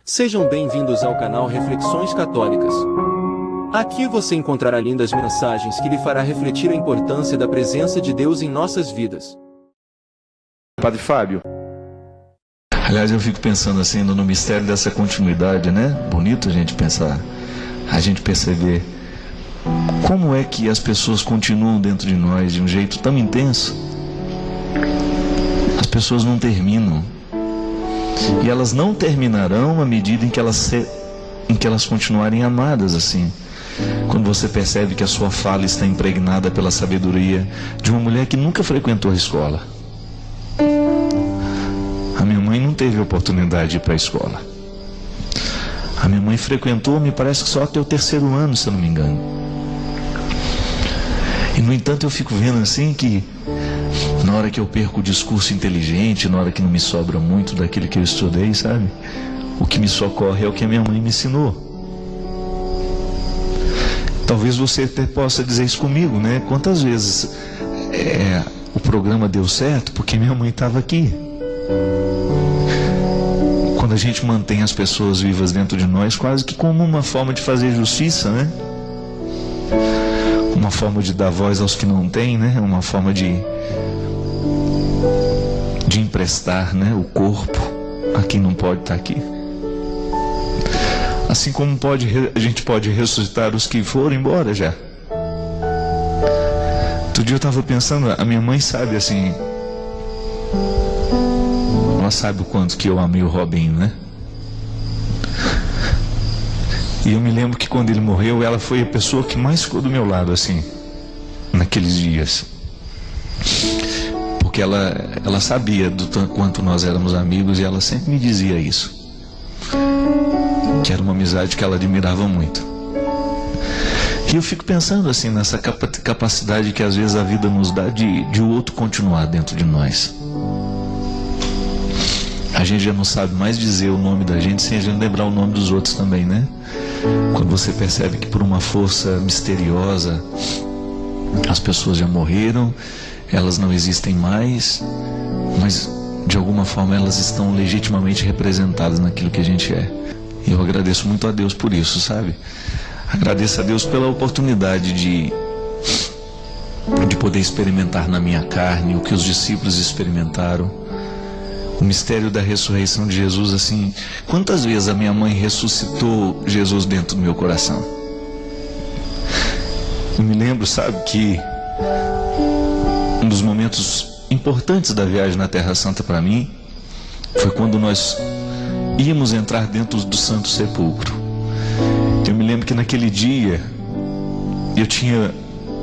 Sejam bem-vindos ao canal Reflexões Católicas. Aqui você encontrará lindas mensagens que lhe fará refletir a importância da presença de Deus em nossas vidas. Padre Fábio. Aliás, eu fico pensando assim no mistério dessa continuidade, né? Bonito a gente pensar, a gente perceber como é que as pessoas continuam dentro de nós de um jeito tão intenso. As pessoas não terminam. E elas não terminarão à medida em que elas continuarem amadas assim. Quando você percebe que a sua fala está impregnada pela sabedoria de uma mulher que nunca frequentou a escola. A minha mãe não teve oportunidade de ir para a escola. A minha mãe frequentou, me parece que só até o 3º ano, se eu não me engano. E no entanto eu fico vendo assim que na hora que eu perco o discurso inteligente, na hora que não me sobra muito daquilo que eu estudei, sabe? O que me socorre é o que a minha mãe me ensinou. Talvez você até possa dizer isso comigo, né? Quantas vezes o programa deu certo porque minha mãe estava aqui. Quando a gente mantém as pessoas vivas dentro de nós, quase que como uma forma de fazer justiça, né? Uma forma de dar voz aos que não têm, né? Uma forma de emprestar, né, o corpo a quem não pode estar aqui. Assim como a gente pode ressuscitar os que foram embora já. Outro dia eu estava pensando, a minha mãe sabe assim, ela sabe o quanto que eu amei o Robinho, né? E eu me lembro que quando ele morreu, ela foi a pessoa que mais ficou do meu lado assim, naqueles dias. Porque ela sabia do quanto nós éramos amigos e ela sempre me dizia isso. Que era uma amizade que ela admirava muito. E eu fico pensando assim nessa capacidade que às vezes a vida nos dá de o outro continuar dentro de nós. A gente já não sabe mais dizer o nome da gente sem a gente lembrar o nome dos outros também, né? Quando você percebe que por uma força misteriosa as pessoas já morreram, elas não existem mais, mas de alguma forma elas estão legitimamente representadas naquilo que a gente é. E eu agradeço muito a Deus por isso, sabe? Agradeço a Deus pela oportunidade de poder experimentar na minha carne o que os discípulos experimentaram. O mistério da ressurreição de Jesus, assim, quantas vezes a minha mãe ressuscitou Jesus dentro do meu coração? Eu me lembro, sabe, que um dos momentos importantes da viagem na Terra Santa para mim foi quando nós íamos entrar dentro do Santo Sepulcro. Eu me lembro que naquele dia eu tinha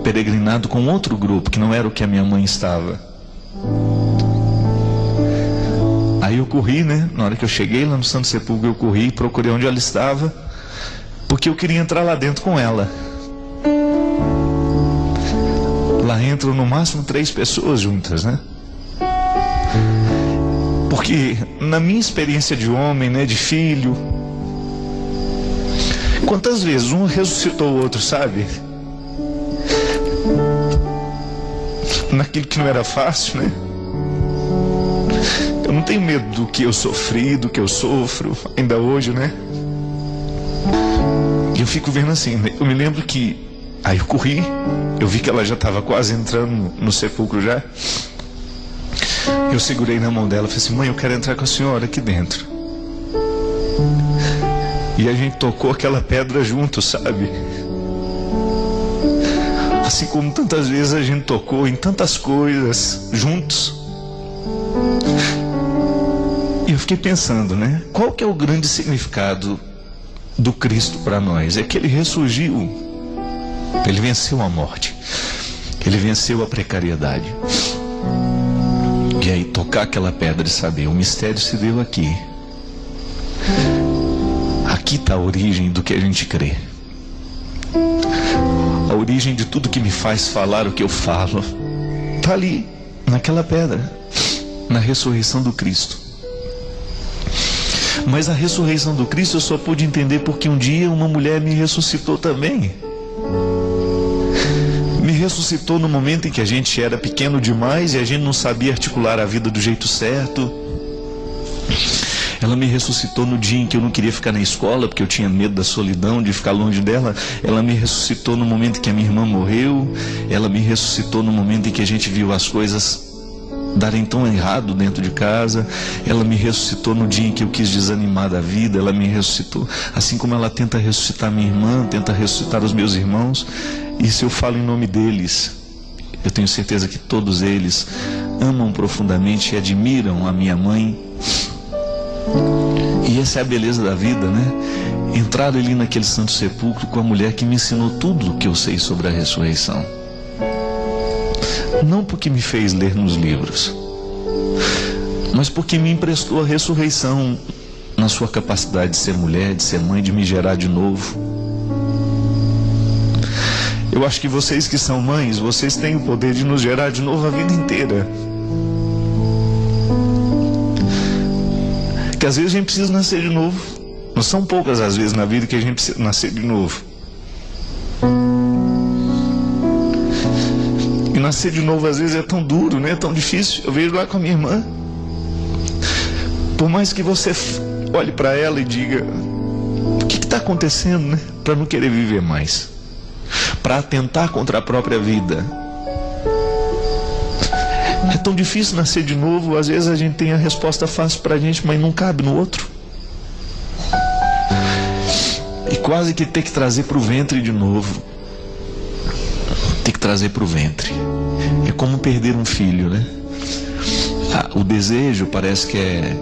peregrinado com outro grupo que não era o que a minha mãe estava. Aí eu corri, né? Na hora que eu cheguei lá no Santo Sepulcro, eu corri e procurei onde ela estava, porque eu queria entrar lá dentro com ela. Lá entram no máximo 3 pessoas juntas, né? Porque na minha experiência de homem, né, de filho, quantas vezes um ressuscitou o outro, sabe? Naquilo que não era fácil, né? Eu não tenho medo do que eu sofri, do que eu sofro ainda hoje, né? E eu fico vendo assim, eu me lembro que aí eu corri, eu vi que ela já estava quase entrando no sepulcro já. Eu segurei na mão dela e falei assim: mãe, eu quero entrar com a senhora aqui dentro. E a gente tocou aquela pedra junto, sabe? Assim como tantas vezes a gente tocou em tantas coisas juntos. E eu fiquei pensando, né? Qual que é o grande significado do Cristo para nós? É que Ele ressurgiu. Ele venceu a morte. Ele venceu a precariedade. E aí tocar aquela pedra e saber, o mistério se deu aqui. Aqui está a origem do que a gente crê. A origem de tudo que me faz falar o que eu falo está ali, naquela pedra, na ressurreição do Cristo. Mas a ressurreição do Cristo eu só pude entender porque um dia uma mulher me ressuscitou também. Me ressuscitou no momento em que a gente era pequeno demais e a gente não sabia articular a vida do jeito certo. Ela me ressuscitou no dia em que eu não queria ficar na escola, porque eu tinha medo da solidão, de ficar longe dela. Ela me ressuscitou no momento em que a minha irmã morreu. Ela me ressuscitou no momento em que a gente viu as coisas darem tão errado dentro de casa. Ela me ressuscitou no dia em que eu quis desanimar da vida. Ela me ressuscitou, assim como ela tenta ressuscitar minha irmã, tenta ressuscitar os meus irmãos. E se eu falo em nome deles, eu tenho certeza que todos eles amam profundamente e admiram a minha mãe. E essa é a beleza da vida, né? Entrar ali naquele santo sepulcro com a mulher que me ensinou tudo o que eu sei sobre a ressurreição. Não porque me fez ler nos livros, mas porque me emprestou a ressurreição na sua capacidade de ser mulher, de ser mãe, de me gerar de novo. Eu acho que vocês que são mães, vocês têm o poder de nos gerar de novo a vida inteira. Que às vezes a gente precisa nascer de novo. Não são poucas as vezes na vida que a gente precisa nascer de novo. E nascer de novo às vezes é tão duro, né? É tão difícil. Eu vejo lá com a minha irmã. Por mais que você olhe para ela e diga: o que está acontecendo, né? Para não querer viver mais, para atentar contra a própria vida. É tão difícil nascer de novo. Às vezes a gente tem a resposta fácil para a gente, mas não cabe no outro. E quase que ter que trazer para o ventre de novo. Ter que trazer para o ventre. É como perder um filho, né? O desejo parece que é,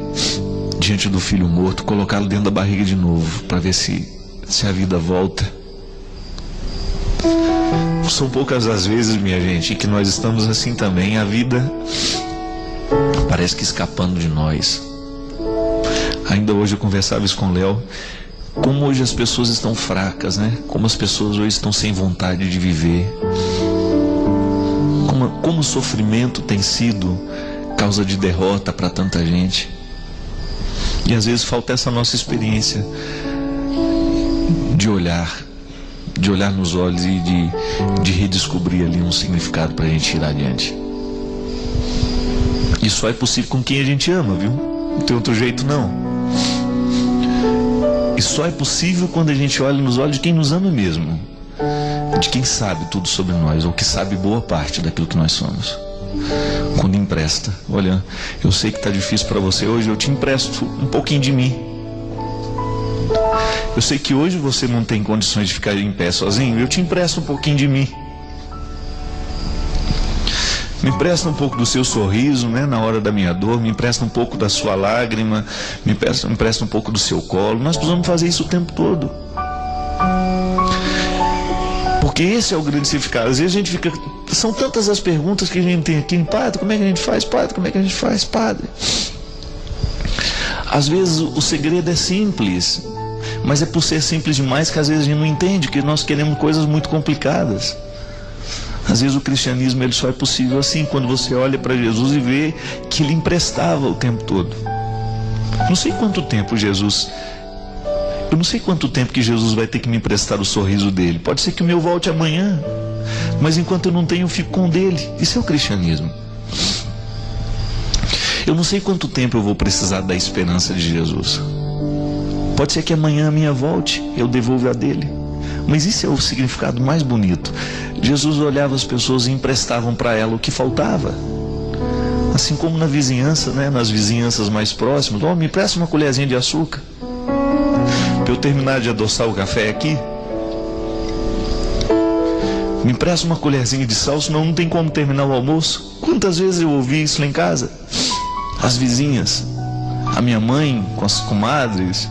diante do filho morto, colocá-lo dentro da barriga de novo, para ver se a vida volta. São poucas as vezes, minha gente, que nós estamos assim também. A vida parece que escapando de nós. Ainda hoje eu conversava isso com o Léo. Como hoje as pessoas estão fracas, né? Como as pessoas hoje estão sem vontade de viver. Como o sofrimento tem sido causa de derrota para tanta gente. E às vezes falta essa nossa experiência de olhar nos olhos e de redescobrir ali um significado para a gente ir adiante. Isso só é possível com quem a gente ama, viu? Não tem outro jeito, não. E só é possível quando a gente olha nos olhos de quem nos ama mesmo, de quem sabe tudo sobre nós, ou que sabe boa parte daquilo que nós somos. Quando empresta: olha, eu sei que está difícil para você hoje, eu te empresto um pouquinho de mim. Eu sei que hoje você não tem condições de ficar em pé sozinho, eu te empresto um pouquinho de mim. Me empresta um pouco do seu sorriso, né, na hora da minha dor. Me empresta um pouco da sua lágrima. Me empresta um pouco do seu colo. Nós precisamos fazer isso o tempo todo. Porque esse é o grande significado. Às vezes a gente fica... São tantas as perguntas que a gente tem aqui. Padre, como é que a gente faz? Padre, como é que a gente faz? Padre. Às vezes o segredo é simples, mas é por ser simples demais que às vezes a gente não entende, que nós queremos coisas muito complicadas. Às vezes o cristianismo ele só é possível assim, quando você olha para Jesus e vê que ele emprestava o tempo todo. Não sei quanto tempo eu não sei quanto tempo que Jesus vai ter que me emprestar o sorriso dele. Pode ser que o meu volte amanhã, mas enquanto eu não tenho, eu fico com o dele. Isso é o cristianismo. Eu não sei quanto tempo eu vou precisar da esperança de Jesus. Pode ser que amanhã a minha volte, eu devolva a dele. Mas isso é o significado mais bonito. Jesus olhava as pessoas e emprestavam para ela o que faltava. Assim como na vizinhança, né? Nas vizinhanças mais próximas: me empresta uma colherzinha de açúcar para eu terminar de adoçar o café aqui. Me empresta uma colherzinha de sal, senão não tem como terminar o almoço. Quantas vezes eu ouvi isso lá em casa? As vizinhas, a minha mãe com as comadres,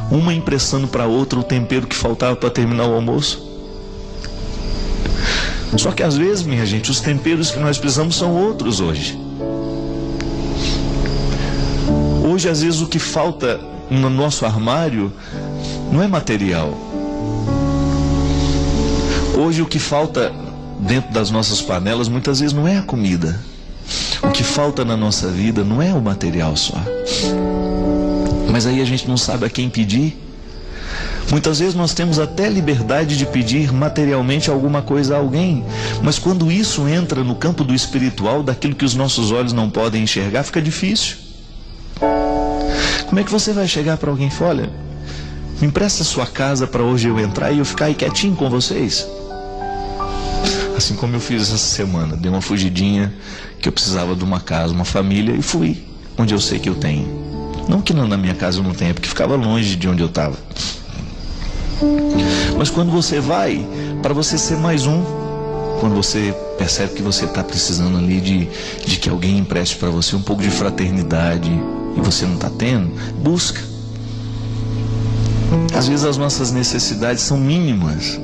uma emprestando para outra o tempero que faltava para terminar o almoço. Só que às vezes, minha gente, os temperos que nós precisamos são outros hoje. Hoje, às vezes, o que falta no nosso armário não é material. Hoje, o que falta dentro das nossas panelas muitas vezes não é a comida. O que falta na nossa vida não é o material só. Mas aí a gente não sabe a quem pedir. Muitas vezes nós temos até liberdade de pedir materialmente alguma coisa a alguém, mas quando isso entra no campo do espiritual, daquilo que os nossos olhos não podem enxergar, fica difícil. Como é que você vai chegar para alguém e falar: olha, me empresta a sua casa para hoje eu entrar e eu ficar aí quietinho com vocês? Assim como eu fiz essa semana, dei uma fugidinha, que eu precisava de uma casa, uma família, e fui onde eu sei que eu tenho. Não que na minha casa eu não tenha, porque ficava longe de onde eu estava. Mas quando você vai, para você ser mais um, quando você percebe que você está precisando ali de que alguém empreste para você um pouco de fraternidade e você não está tendo, busca. Às vezes as nossas necessidades são mínimas.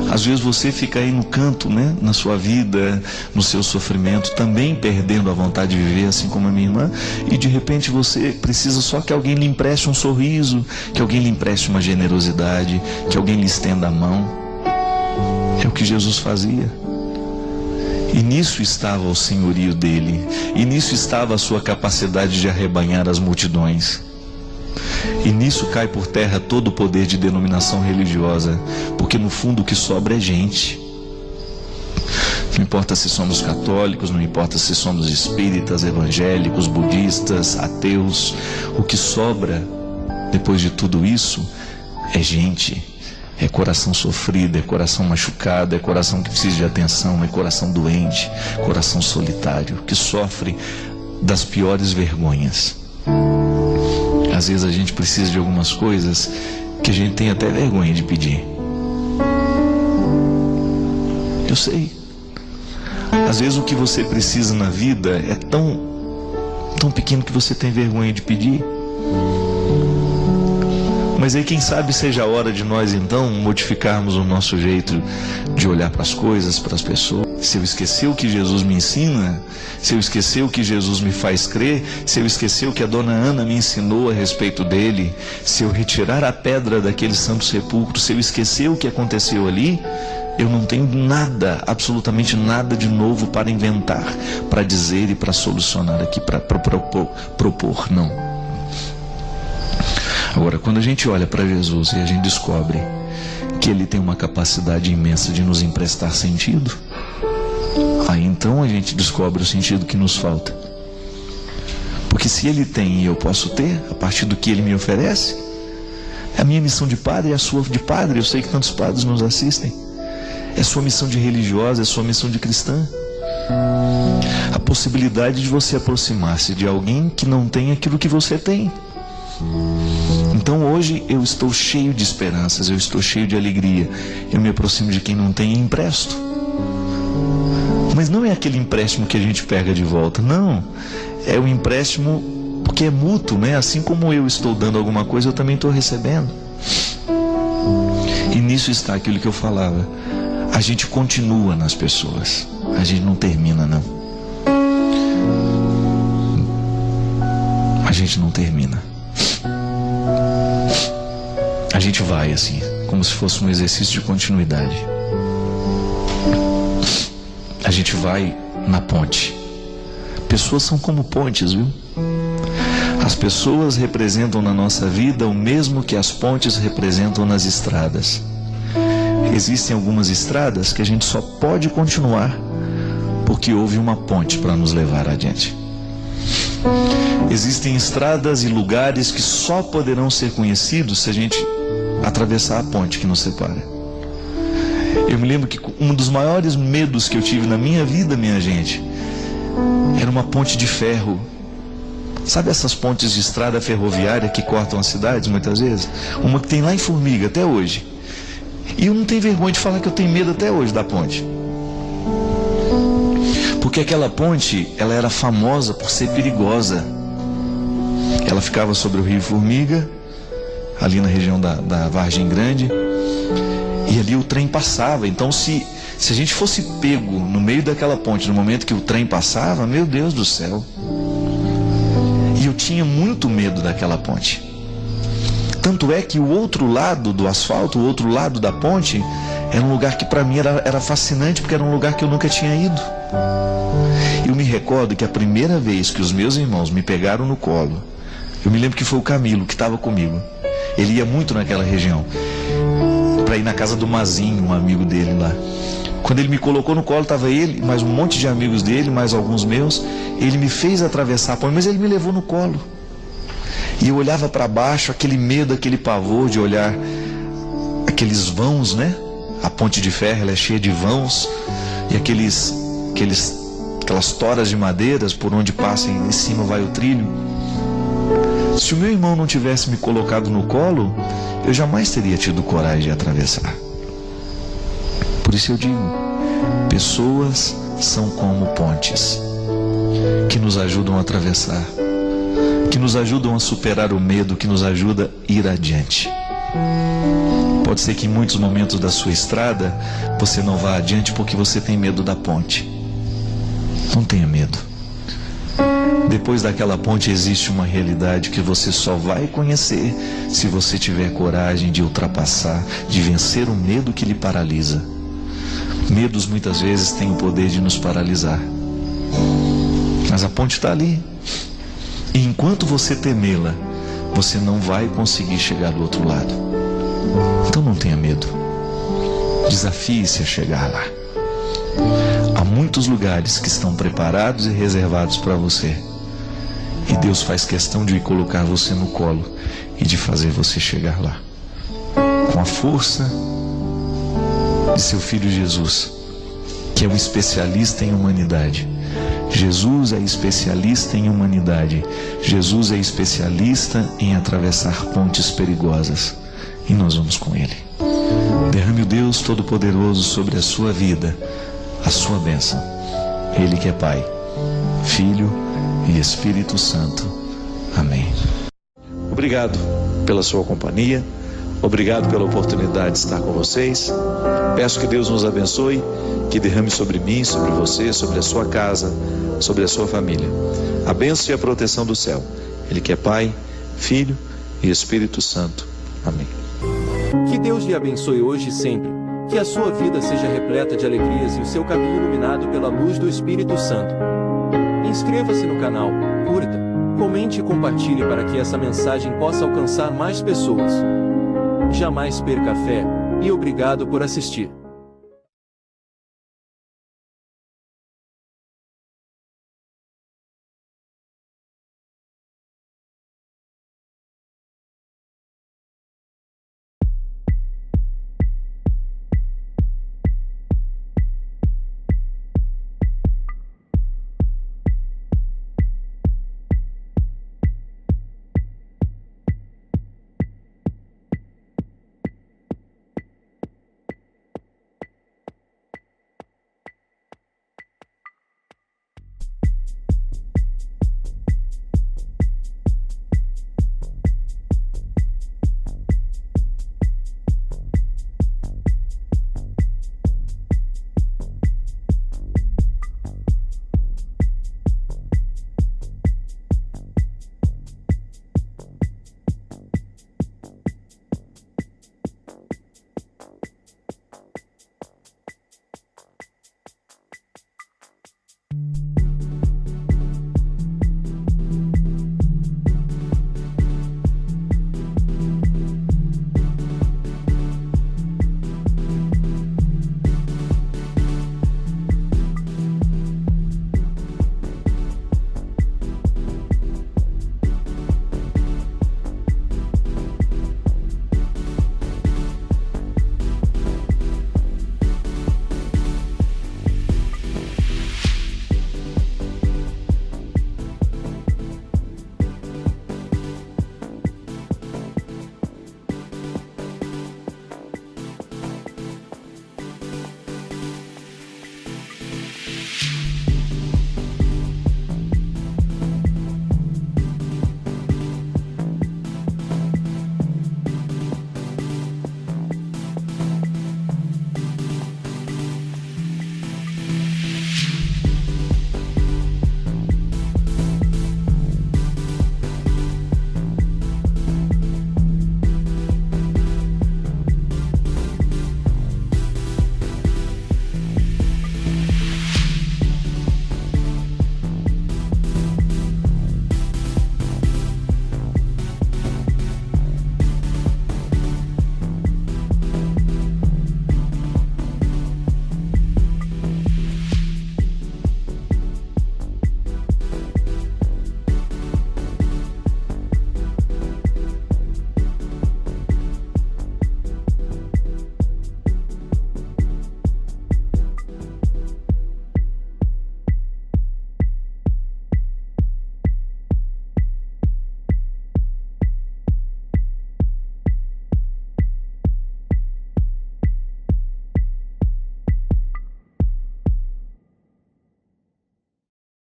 Às vezes você fica aí no canto, né, na sua vida, no seu sofrimento, também perdendo a vontade de viver, assim como a minha irmã, e de repente você precisa só que alguém lhe empreste um sorriso, que alguém lhe empreste uma generosidade, que alguém lhe estenda a mão. É o que Jesus fazia. E nisso estava o senhorio dele, e nisso estava a sua capacidade de arrebanhar as multidões. E nisso cai por terra todo o poder de denominação religiosa, porque no fundo o que sobra é gente. Não importa se somos católicos, não importa se somos espíritas, evangélicos, budistas, ateus, o que sobra depois de tudo isso é gente. É coração sofrido, é coração machucado, é coração que precisa de atenção, é coração doente, coração solitário, que sofre das piores vergonhas. Às vezes a gente precisa de algumas coisas que a gente tem até vergonha de pedir. Eu sei. Às vezes o que você precisa na vida é tão pequeno que você tem vergonha de pedir. Mas aí quem sabe seja a hora de nós então modificarmos o nosso jeito de olhar para as coisas, para as pessoas. Se eu esquecer o que Jesus me ensina, se eu esquecer o que Jesus me faz crer, se eu esquecer o que a dona Ana me ensinou a respeito dele, se eu retirar a pedra daquele santo sepulcro, se eu esquecer o que aconteceu ali, eu não tenho nada, absolutamente nada de novo para inventar, para dizer e para solucionar aqui, para propor, não. Agora, quando a gente olha para Jesus e a gente descobre que ele tem uma capacidade imensa de nos emprestar sentido, aí então a gente descobre o sentido que nos falta. Porque se ele tem e eu posso ter, a partir do que ele me oferece, é a minha missão de padre, é a sua de padre. Eu sei que tantos padres nos assistem. É a sua missão de religiosa, é a sua missão de cristã. A possibilidade de você aproximar-se de alguém que não tem aquilo que você tem. Então hoje eu estou cheio de esperanças, eu estou cheio de alegria. Eu me aproximo de quem não tem e empresto. Mas não é aquele empréstimo que a gente pega de volta, não. É o empréstimo porque é mútuo, né? Assim como eu estou dando alguma coisa, eu também estou recebendo. E nisso está aquilo que eu falava. A gente continua nas pessoas, a gente não termina, não. A gente não termina. A gente vai assim, como se fosse um exercício de continuidade. A gente vai na ponte. Pessoas são como pontes, viu? As pessoas representam na nossa vida o mesmo que as pontes representam nas estradas. Existem algumas estradas que a gente só pode continuar porque houve uma ponte para nos levar adiante. Existem estradas e lugares que só poderão ser conhecidos se a gente atravessar a ponte que nos separa. Eu me lembro que um dos maiores medos que eu tive na minha vida, minha gente, era uma ponte de ferro. Sabe essas pontes de estrada ferroviária que cortam as cidades muitas vezes? Uma que tem lá em Formiga até hoje. E eu não tenho vergonha de falar que eu tenho medo até hoje da ponte. Porque aquela ponte, ela era famosa por ser perigosa. Ela ficava sobre o rio Formiga, ali na região da Vargem Grande, e ali o trem passava. Então se a gente fosse pego no meio daquela ponte no momento que o trem passava, meu Deus do céu. E eu tinha muito medo daquela ponte. Tanto é que o outro lado do asfalto, o outro lado da ponte, era um lugar que para mim era fascinante, porque era um lugar que eu nunca tinha ido. Eu me recordo que a primeira vez que os meus irmãos me pegaram no colo, eu me lembro que foi o Camilo que estava comigo. Ele ia muito naquela região para ir na casa do Mazinho, um amigo dele lá. Quando ele me colocou no colo, estava ele, mais um monte de amigos dele, mais alguns meus. Ele me fez atravessar a ponte, mas ele me levou no colo. E eu olhava para baixo, aquele medo, aquele pavor de olhar aqueles vãos, né? A ponte de ferro, ela é cheia de vãos, e aquelas toras de madeiras por onde passa em cima vai o trilho. Se o meu irmão não tivesse me colocado no colo, eu jamais teria tido coragem de atravessar. Por isso eu digo, pessoas são como pontes, que nos ajudam a atravessar, que nos ajudam a superar o medo, que nos ajuda a ir adiante. Pode ser que em muitos momentos da sua estrada você não vá adiante porque você tem medo da ponte. Não tenha medo. Depois daquela ponte existe uma realidade que você só vai conhecer se você tiver coragem de ultrapassar, de vencer o medo que lhe paralisa. Medos muitas vezes têm o poder de nos paralisar. Mas a ponte está ali. E enquanto você temê-la, você não vai conseguir chegar do outro lado. Então não tenha medo. Desafie-se a chegar lá. Há muitos lugares que estão preparados e reservados para você. E Deus faz questão de colocar você no colo e de fazer você chegar lá. Com a força de seu Filho Jesus, que é um especialista em humanidade. Jesus é especialista em humanidade. Jesus é especialista em atravessar pontes perigosas. E nós vamos com Ele. Derrame o Deus Todo-Poderoso sobre a sua vida, a sua bênção. Ele que é Pai, Filho e Espírito Santo. Amém. Obrigado pela sua companhia. Obrigado pela oportunidade de estar com vocês. Peço que Deus nos abençoe, que derrame sobre mim, sobre você, sobre a sua casa, sobre a sua família a bênção e a proteção do céu. Ele que é Pai, Filho e Espírito Santo. Amém. Que Deus lhe abençoe hoje e sempre. Que a sua vida seja repleta de alegrias e o seu caminho iluminado pela luz do Espírito Santo. Inscreva-se no canal, curta, comente e compartilhe para que essa mensagem possa alcançar mais pessoas. Jamais perca a fé, e obrigado por assistir.